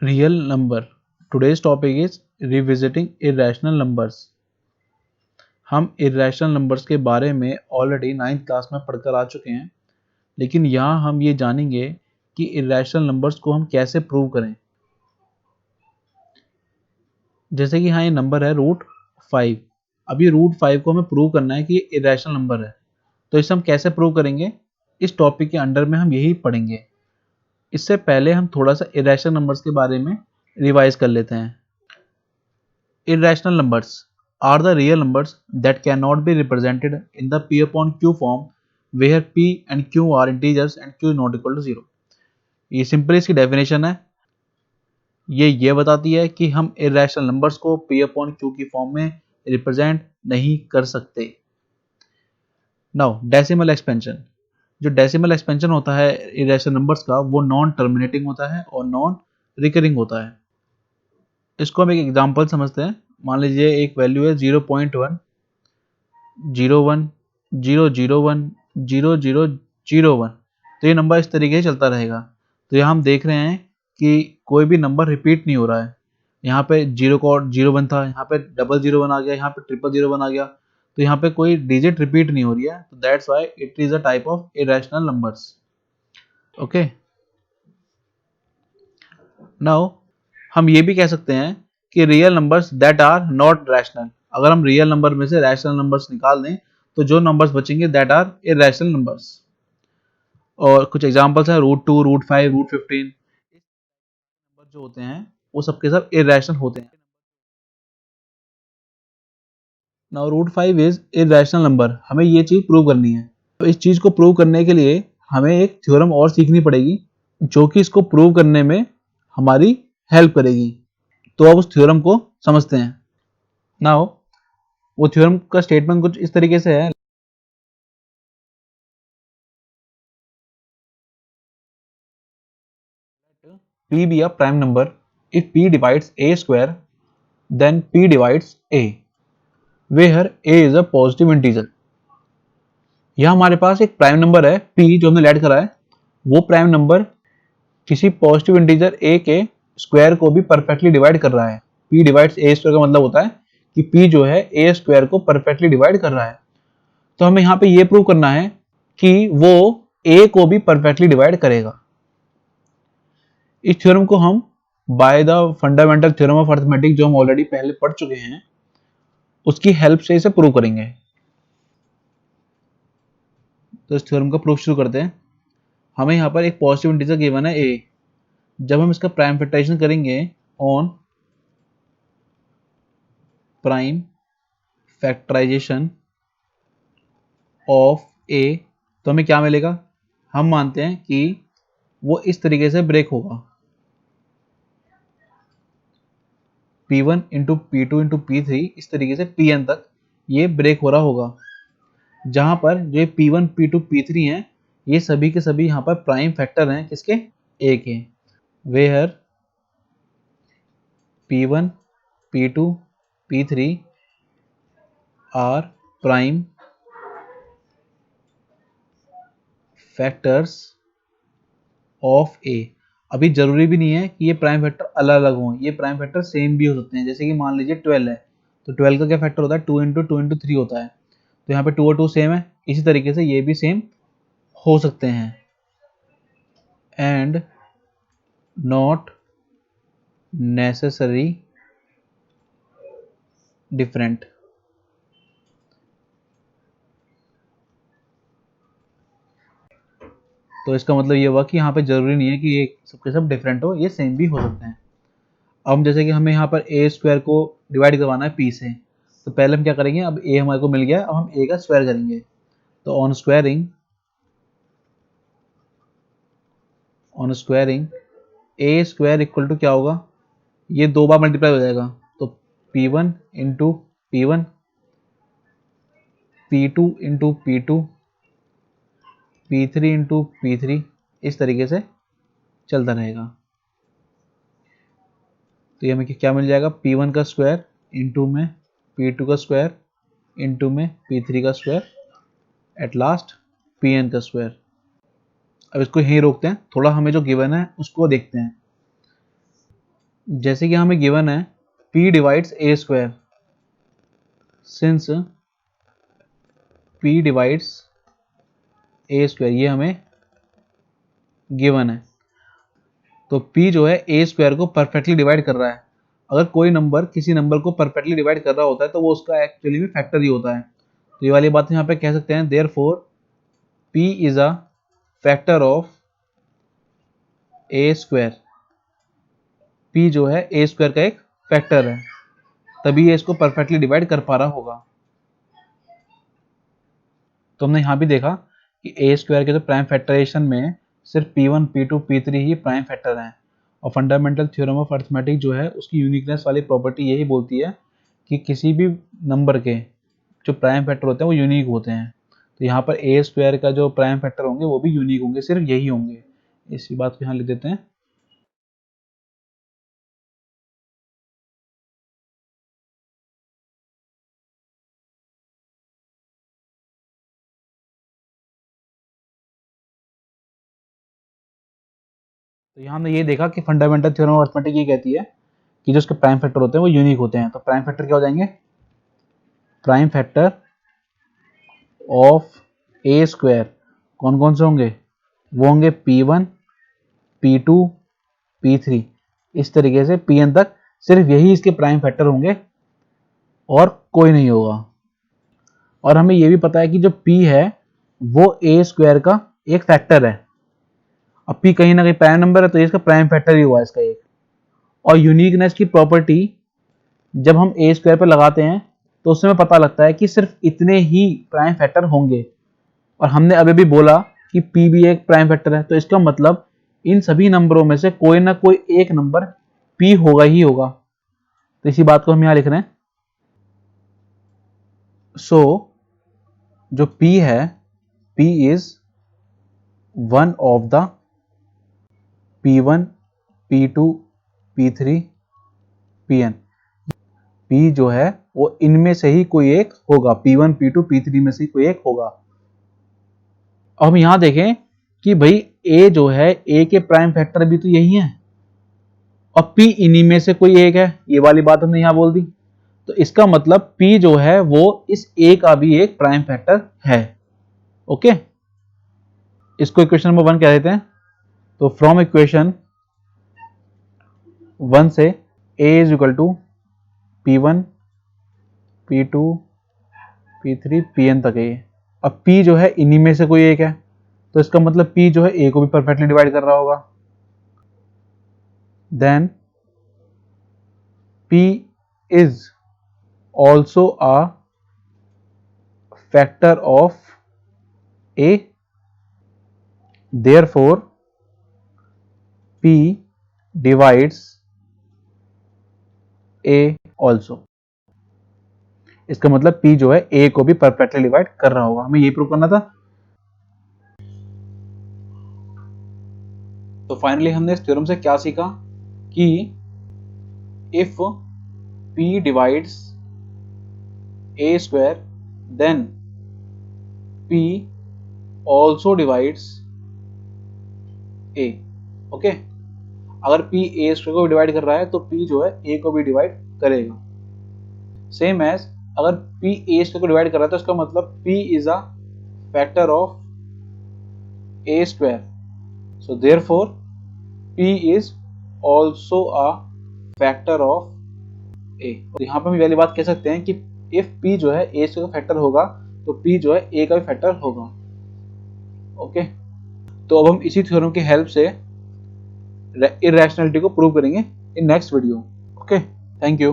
Real number. Today's topic is revisiting irrational numbers. हम irrational numbers के बारे में ऑलरेडी 9th क्लास में पढ़कर आ चुके हैं, लेकिन यहाँ हम ये जानेंगे कि irrational numbers को हम कैसे प्रूव करें। जैसे कि यहाँ ये नंबर है √5। अब ये √5 को हमें प्रूव करना है कि ये irrational नंबर है, तो इसे हम कैसे प्रूव करेंगे, इस टॉपिक के अंडर में हम यही पढ़ेंगे। इससे पहले हम थोड़ा सा irrational numbers के बारे में रिवाइज कर लेते हैं। Irrational numbers are the real numbers that cannot be represented in the P upon Q form where P and Q are integers and Q is not equal to 0. ये simple इसकी definition है। ये बताती है कि हम irrational numbers को P upon Q की फॉर्म में रिप्रेजेंट नहीं कर सकते। नाउ डेसिमल एक्सपेंशन, जो डेसिमल एक्सपेंशन होता है irrational numbers का, वो नॉन टर्मिनेटिंग होता है और नॉन रिकरिंग होता है। इसको हम एक एग्जांपल समझते हैं। मान लीजिए एक वैल्यू है 0.1 01 001 0001, तो ये नंबर इस तरीके से चलता रहेगा। तो यहाँ हम देख रहे हैं कि कोई भी नंबर रिपीट नहीं हो रहा है। यहाँ पे 0.01 था, यहाँ पे 001 आ गया, यहाँ पे 0001 आ गया, तो यहाँ पे कोई डिजिट रिपीट नहीं हो रही है। तो that's why it is a type of irrational numbers. Okay, now हम ये भी कह सकते हैं कि real numbers that are not rational. अगर हम रियल नंबर में से रैशनल नंबर्स निकाल दें तो जो नंबर्स बचेंगे दैट आर इरेशनल नंबर्स। और कुछ एग्जांपल्स हैं √2 √5 √15। नंबर जो होते हैं वो सबके सब इरेशनल होते हैं। Now √5 is irrational number. हमें ये चीज प्रूव करनी है। तो इस चीज को प्रूव करने के लिए हमें एक थ्योरम और सीखनी पड़ेगी जो कि इसको प्रूव करने में हमारी हेल्प करेगी। तो अब उस थ्योरम को समझते हैं। नाउ वो थ्योरम का स्टेटमेंट कुछ इस तरीके से है। P be a prime number if P divides A square, then P divides A, where A is a positive integer. यह हमारे पास एक प्राइम नंबर है P जो हमने ऐड करा है। वो प्राइम नंबर किसी पॉजिटिव इंटीजर A के स्क्वायर को भी परफेक्टली डिवाइड कर रहा है। P डिवाइड्स A स्क्वायर का मतलब होता है कि P जो है A स्क्वायर को परफेक्टली डिवाइड कर रहा है। तो हमें यहाँ पे ये प्रूव करना है कि वो A को भी परफेक्टली डिवाइड करेगा। इस थ्योरम को हम by the fundamental theorem of arithmetic, जो हम ऑलरेडी पहले पढ़ चुके हैं, उसकी हेल्प से इसे प्रूव करेंगे। तो इस थ्योरम का प्रूफ शुरू करते हैं। हमें यहाँ पर एक पॉजिटिव इंटीजर गिवन है a। जब हम इसका प्राइम फैक्टराइजेशन करेंगे on prime factorization of a, तो हमें क्या मिलेगा। हम मानते हैं कि वो इस तरीके से ब्रेक होगा, P1 into P2 into P3, इस तरीके से Pn तक ये ब्रेक हो रहा होगा। जहां पर जो P1 P2 P3 हैं, ये सभी के सभी यहाँ पर प्राइम फैक्टर हैं किसके, A के। Where P1 P2 P3 are prime factors of A। अभी जरूरी भी नहीं है कि ये प्राइम फैक्टर अलग अलग हों, ये प्राइम फैक्टर सेम भी हो सकते हैं। जैसे कि मान लीजिए 12 है, तो 12 का क्या फैक्टर होता है, 2 इंटू 2 इंटू 3 होता है। तो यहाँ पे 2 और 2 सेम है, इसी तरीके से ये भी सेम हो सकते हैं। And not necessary different. तो इसका मतलब ये हुआ कि यहाँ पे जरूरी नहीं है कि ये सबके सब डिफरेंट हो, ये सेम भी हो सकते हैं। अब जैसे कि हमें यहाँ पर ए स्क्वायर को डिवाइड करवाना है पी से, तो पहले हम क्या करेंगे, अब ए हमारे को मिल गया, अब हम ए का स्क्वायर करेंगे। तो on squaring a square equal to क्या होगा, ये दो बार मल्टीप्लाई हो जाएगा। तो P1 into P1, P2 into P2, P3 into P3, इस तरीके से चलता रहेगा। तो ये हमें क्या मिल जाएगा, P1 का स्क्वायर इंटू में P2 का स्क्वायर इंटू में P3 का स्क्वायर, एट लास्ट Pn का स्क्वायर। अब इसको यहीं रोकते हैं, थोड़ा हमें जो गिवन है उसको देखते हैं। जैसे कि हमें गिवन है p divides a square, since p divides a square ये हमें गिवन है, तो p जो है a स्क्वायर को परफेक्टली डिवाइड कर रहा है। अगर कोई नंबर किसी नंबर को परफेक्टली डिवाइड कर रहा होता है तो वो उसका एक्चुअली में फैक्टर ही होता है। तो ये वाली बात यहाँ पे कह सकते हैं, therefore p is a factor of a square. p जो है a स्क्वायर का एक फैक्टर है, तभी ये इसको परफेक्टली डिवाइड कर पा रहा होगा। तो हमने यहाँ भी देखा कि a स्क्वायर के जो प्राइम फैक्टराइजेशन में सिर्फ p1, p2, p3 ही प्राइम फैक्टर हैं, और फंडामेंटल थ्योरम ऑफ अरिथमेटिक जो है उसकी यूनिकनेस वाली प्रॉपर्टी यही बोलती है कि किसी भी नंबर के जो प्राइम फैक्टर होते हैं वो यूनिक होते हैं। तो यहाँ पर a स्क्वायर का जो प्राइम फैक्टर होंगे वो भी यूनिक होंगे, सिर्फ यही होंगे। इसी बात को यहाँ लिख देते हैं। तो यहाँ हमने ये देखा कि फंडामेंटल थ्योरम ऑफ अरिथमेटिक ये कहती है कि जो उसके प्राइम फैक्टर होते हैं वो यूनिक होते हैं। तो प्राइम फैक्टर क्या हो जाएंगे? Prime factor of A square कौन कौन से होंगे? वो होंगे p1, p2, p3, इस तरीके से pn तक सिर्फ यही इसके प्राइम फैक्टर होंगे और कोई नहीं होगा। और हमें ये भी पता है कि जो p है वो ए स्क्वायर का एक फैक्टर है। अब p कहीं ना कहीं प्राइम नंबर है तो इसका प्राइम फैक्टर ही हुआ इसका एक। और यूनिकनेस की प्रॉपर्टी जब हम ए स्क्वायर पर लगाते हैं तो उसमें पता लगता है कि सिर्फ इतने ही प्राइम फैक्टर होंगे। और हमने अभी भी बोला कि p भी एक प्राइम फैक्टर है, तो इसका मतलब इन सभी नंबरों में से कोई ना कोई एक नंबर p होगा ही होगा। तो इसी बात को हम यहां लिख रहे हैं। सो जो p है, p is one of the p1, p2, p3, pn। p जो है वो इनमें से ही कोई एक होगा, p1, p2, p3 में से ही कोई एक होगा। अब हम यहां देखें कि भाई a जो है, a के प्राइम फैक्टर भी तो यही है और p इन्हीं में से कोई एक है, ये वाली बात हमने यहां बोल दी। तो इसका मतलब p जो है वो इस a का भी एक प्राइम फैक्टर है। ओके, इसको इक्वेशन नंबर 1 कह देते हैं। तो फ्रॉम इक्वेशन 1 से a is equal to p1, p2, p3, pn तक है ये। अब p जो है इन्हीं में से कोई एक है, तो इसका मतलब p जो है a को भी परफेक्टली डिवाइड कर रहा होगा। Then p is also a factor of a, therefore p divides a also। इसका मतलब p जो है a को भी परफेक्टली डिवाइड कर रहा होगा, हमें ये प्रूव करना था। तो फाइनली हमने इस थ्योरम से क्या सीखा कि if p divides a square then p also divides a। Okay, अगर p a स्क्वायर को डिवाइड कर रहा है तो p जो है a को भी डिवाइड करेगा। सेम एज अगर p a स्क्वायर को डिवाइड कर रहा है तो इसका मतलब p is a factor of a square, so therefore p is also a factor of a। तो यहाँ पर हम वाली बात कह सकते हैं कि इफ p जो है a स्क्वायर का फैक्टर होगा तो p जो है a का भी फैक्टर होगा। ओके, तो अब हम इसी थ्योरम की हेल्प से इरैशनैलिटी को प्रूव करेंगे in next video. Okay, thank you.